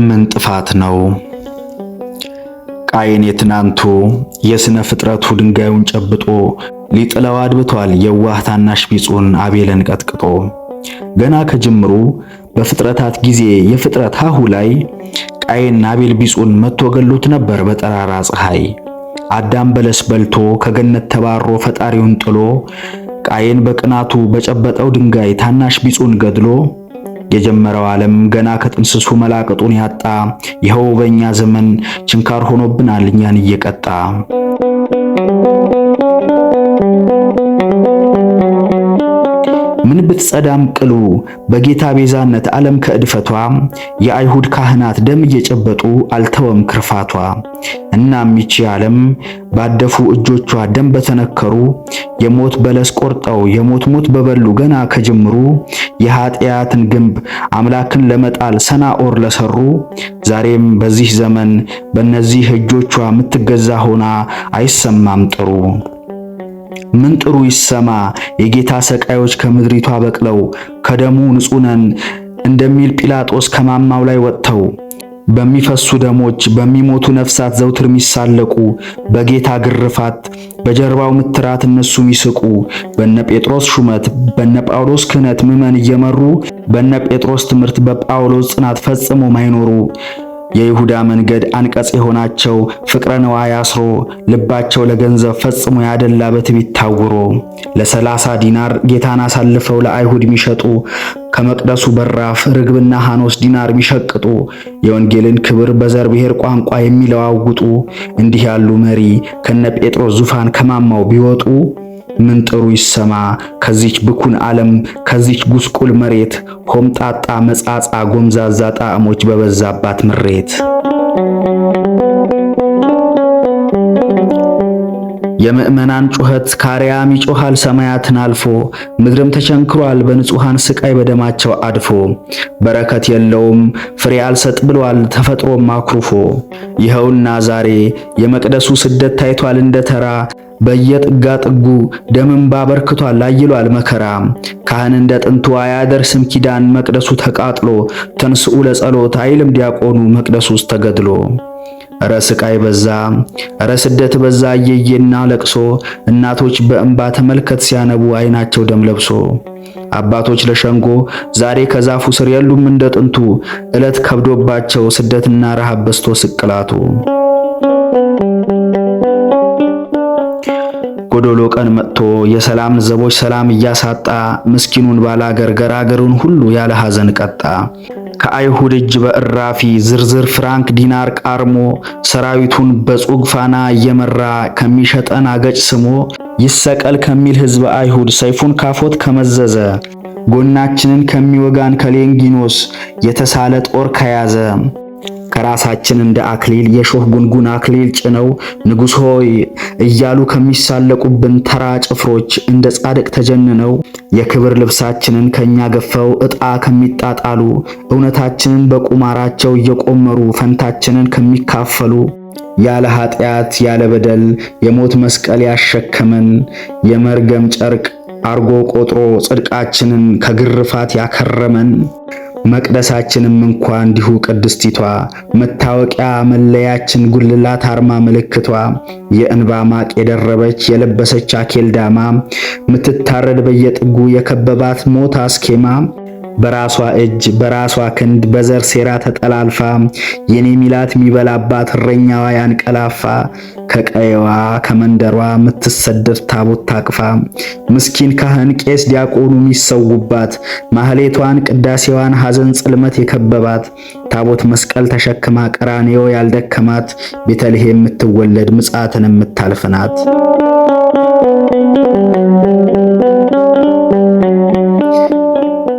ምን ጥፋት ነው? ቃየን የትናንቱ የስነ ፍጥረቱ ድንጋዩን ጨብጦ ሊጥለው አድብቷል የዋህ ታናሽ ቢጹን አቤልን ቀጥቅጦ። ገና ከጅምሩ በፍጥረታት ጊዜ የፍጥረት ሀሁ ላይ ቃየን አቤል ቢጹን መቶ ገሎት ነበር በጠራራ ፀሐይ። አዳም በለስ በልቶ ከገነት ተባሮ ፈጣሪውን ጥሎ ቃየን በቅናቱ በጨበጠው ድንጋይ ታናሽ ቢጹን ገድሎ የጀመረው ዓለም ገና ከጥንስሱ መላቅጡን ያጣ ይኸው በእኛ ዘመን ችንካር ሆኖብናል እኛን እየቀጣ። ምን ብትጸዳም ቅሉ በጌታ ቤዛነት ዓለም ከእድፈቷ የአይሁድ ካህናት ደም እየጨበጡ አልተወም ክርፋቷ። እናም ይቺ ዓለም ባደፉ እጆቿ ደም በተነከሩ የሞት በለስ ቆርጠው የሞት ሞት በበሉ ገና ከጅምሩ የኃጢአትን ግንብ አምላክን ለመጣል ሰናኦር ለሰሩ ዛሬም በዚህ ዘመን በእነዚህ እጆቿ የምትገዛ ሆና አይሰማም ጥሩ። ምን ጥሩ ይሰማ የጌታ ሰቃዮች ከምድሪቷ በቅለው ከደሙ ንጹህ ነን እንደሚል ጲላጦስ ከማማው ላይ ወጥተው በሚፈሱ ደሞች በሚሞቱ ነፍሳት ዘውትር የሚሳለቁ በጌታ ግርፋት በጀርባው ምትራት እነሱ የሚስቁ በነ ጴጥሮስ ሹመት በነ ጳውሎስ ክህነት ምዕመን እየመሩ በነ ጴጥሮስ ትምህርት በጳውሎስ ጽናት ፈጽሞ ማይኖሩ የይሁዳ መንገድ አንቀጽ የሆናቸው ፍቅረ ነዋይ አስሮ ልባቸው ለገንዘብ ፈጽሞ ያደላ በትዕቢት ታውሮ ለ30 ዲናር ጌታን አሳልፈው ለአይሁድ የሚሸጡ ከመቅደሱ በራፍ ርግብና ሐኖስ ዲናር የሚሸቅጡ የወንጌልን ክብር በዘር ብሔር ቋንቋ የሚለዋውጡ እንዲህ ያሉ መሪ ከነ ጴጥሮስ ዙፋን ከማማው ቢወጡ ምን ጥሩ ይሰማ ከዚች ብኩን ዓለም ከዚች ጉስቁል መሬት ሆምጣጣ መጻጻ ጎምዛዛ ጣዕሞች በበዛባት ምሬት። የምእመናን ጩኸት ካሪያም ይጮሃል ሰማያትን አልፎ ምድርም ተቸንክሯል በንጹሃን ስቃይ በደማቸው አድፎ። በረከት የለውም ፍሬ አልሰጥ ብሏል ተፈጥሮም አኩርፎ። ይኸውና ዛሬ የመቅደሱ ስደት ታይቷል እንደተራ በየጥጋ ጥጉ ደምን ባበርክቷል አይሏል መከራ። ካህን እንደ ጥንቱ አያደርስም ኪዳን መቅደሱ ተቃጥሎ ተንስኡ ለጸሎት አይልም ዲያቆኑ መቅደሱ ውስጥ ተገድሎ። እረ ስቃይ በዛ እረ ስደት በዛ እየየና ለቅሶ እናቶች በእንባ ተመልከት ሲያነቡ አይናቸው ደም ለብሶ። አባቶች ለሸንጎ ዛሬ ከዛፉ ስር የሉም እንደ ጥንቱ ዕለት ከብዶባቸው ስደትና ረሃብ በስቶ ስቅላቱ። ጎዶሎ ቀን መጥቶ የሰላም ዘቦች ሰላም እያሳጣ ምስኪኑን ባላገር ገራገሩን ሁሉ ያለ ሐዘን ቀጣ። ከአይሁድ እጅ በእራፊ ዝርዝር ፍራንክ ዲናር ቃርሞ ሰራዊቱን በጹግ ፋና እየመራ ከሚሸጠን አገጭ ስሞ ይሰቀል ከሚል ሕዝብ አይሁድ ሰይፉን ካፎት ከመዘዘ ጎናችንን ከሚወጋን ከሌንጊኖስ የተሳለ ጦር ከያዘ ከራሳችን እንደ አክሊል የሾህ ጉንጉን አክሊል ጭነው ንጉሥ ሆይ እያሉ ከሚሳለቁብን ተራ ጭፍሮች እንደ ጻድቅ ተጀንነው የክብር ልብሳችንን ከኛ ገፈው ዕጣ ከሚጣጣሉ እውነታችንን በቁማራቸው እየቆመሩ ፈንታችንን ከሚካፈሉ ያለ ኃጢአት ያለ በደል የሞት መስቀል ያሸከመን የመርገም ጨርቅ አርጎ ቆጥሮ ጽድቃችንን ከግርፋት ያከረመን መቅደሳችንም እንኳን እንዲሁ ቅድስቲቷ መታወቂያ መለያችን ጉልላት አርማ ምልክቷ የእንባ ማቅ የደረበች የለበሰች አኬልዳማ ምትታረድ በየጥጉ የከበባት ሞት አስኬማ በራሷ እጅ በራሷ ክንድ በዘር ሴራ ተጠላልፋ የኔ ሚላት ሚበላባት እረኛዋ ያንቀላፋ ከቀየዋ ከመንደሯ ምትሰደድ ታቦት ታቅፋ ምስኪን ካህን ቄስ ዲያቆኑ ሚሰውባት ማህሌቷን ቅዳሴዋን ሐዘን ጽልመት የከበባት ታቦት መስቀል ተሸክማ ቀራንዮ ያልደከማት ቤተልሔም የምትወለድ ምጽአትን የምታልፍናት።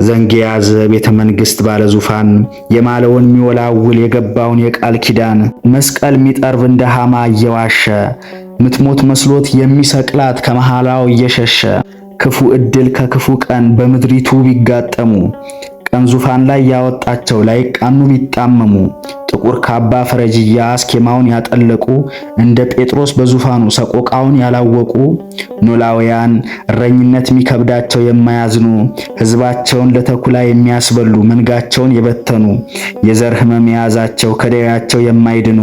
ዘንግ የያዘ ቤተ መንግሥት ባለ ዙፋን የማለውን ሚወላውል የገባውን የቃል ኪዳን መስቀል ሚጠርብ እንደ ሃማ እየዋሸ ምትሞት መስሎት የሚሰቅላት ከመሃላው እየሸሸ ክፉ ዕድል ከክፉ ቀን በምድሪቱ ቢጋጠሙ ቀን ዙፋን ላይ ያወጣቸው ላይቃኑ ቢጣመሙ ጥቁር ካባ ፈረጅያ አስኬማውን ያጠለቁ እንደ ጴጥሮስ በዙፋኑ ሰቆቃውን ያላወቁ ኖላውያን እረኝነት የሚከብዳቸው የማያዝኑ ሕዝባቸውን ለተኩላ የሚያስበሉ መንጋቸውን የበተኑ የዘር ሕመም የያዛቸው ከደዌያቸው የማይድኑ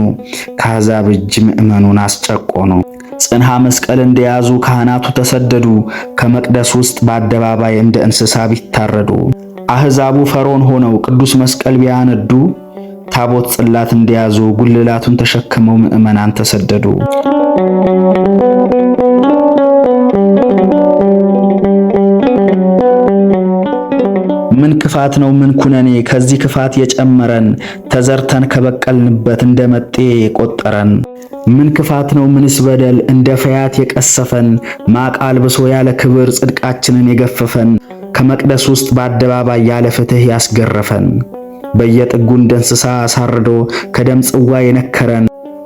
ከአሕዛብ እጅ ምእመኑን አስጨቆኑ። ጽንሐ መስቀል እንደያዙ ካህናቱ ተሰደዱ። ከመቅደስ ውስጥ በአደባባይ እንደ እንስሳ ቢታረዱ። አሕዛቡ ፈርዖን ሆነው ቅዱስ መስቀል ቢያነዱ ታቦት ጽላት እንደያዙ ጉልላቱን ተሸክመው ምእመናን ተሰደዱ። ምን ክፋት ነው ምን ኩነኔ ከዚህ ክፋት የጨመረን ተዘርተን ከበቀልንበት እንደመጤ የቆጠረን? ምን ክፋት ነው ምንስ በደል እንደ ፈያት የቀሰፈን ማቅ አልብሶ ያለ ክብር ጽድቃችንን የገፈፈን ከመቅደስ ውስጥ በአደባባይ ያለ ፍትህ ያስገረፈን በየጥጉ እንደ እንስሳ አሳርዶ ከደም ጽዋ የነከረን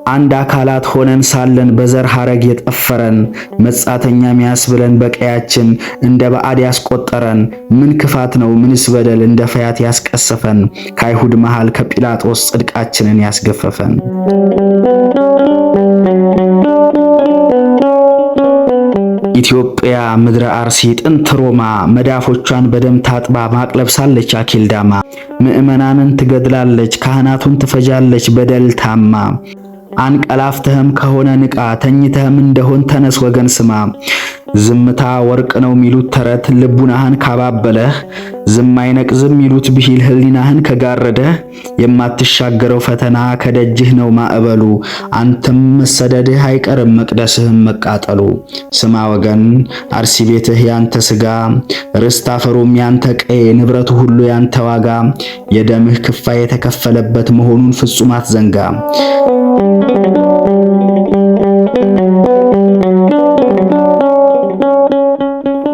አንድ አካላት ሆነን ሳለን በዘር ሐረግ የጠፈረን መጻተኛ ሚያስብለን በቀያችን እንደ ባዕድ ያስቆጠረን ምን ክፋት ነው ምንስ በደል እንደ ፈያት ያስቀሰፈን ከአይሁድ መሃል ከጲላጦስ ጽድቃችንን ያስገፈፈን? ኢትዮጵያ ምድረ አርሲ ጥንት ሮማ መዳፎቿን በደም ታጥባ ማቅ ለብሳለች አኪልዳማ። ምእመናንን ትገድላለች ካህናቱን ትፈጃለች በደል ታማ። አንቀላፍተህም ከሆነ ንቃ ተኝተህም እንደሆን ተነስ ወገን ስማ። ዝምታ ወርቅ ነው ሚሉት ተረት ልቡናህን ካባበለህ ዝም አይነቅዝም ሚሉት ብሂል ህሊናህን ከጋረደህ የማትሻገረው ፈተና ከደጅህ ነው ማዕበሉ። አንተም መሰደድህ አይቀርም መቅደስህም መቃጠሉ። ስማ ወገን አርሲ ቤትህ ያንተ ስጋ ርስት አፈሩም ያንተ ቀይ ንብረቱ ሁሉ ያንተ ዋጋ የደምህ ክፋይ የተከፈለበት መሆኑን ፍጹም አትዘንጋ።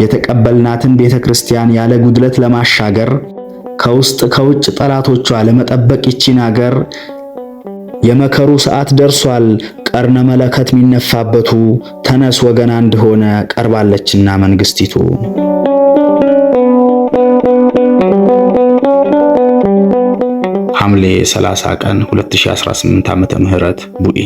የተቀበልናትን ቤተ ክርስቲያን ያለ ጉድለት ለማሻገር ከውስጥ ከውጭ ጠላቶቿ ለመጠበቅ ይቺን አገር የመከሩ ሰዓት ደርሷል። ቀርነ መለከት የሚነፋበቱ ተነስ ወገና እንደሆነ ቀርባለችና መንግስቲቱ። ሐምሌ 30 ቀን 2018 ዓመተ ምህረት ቡኢ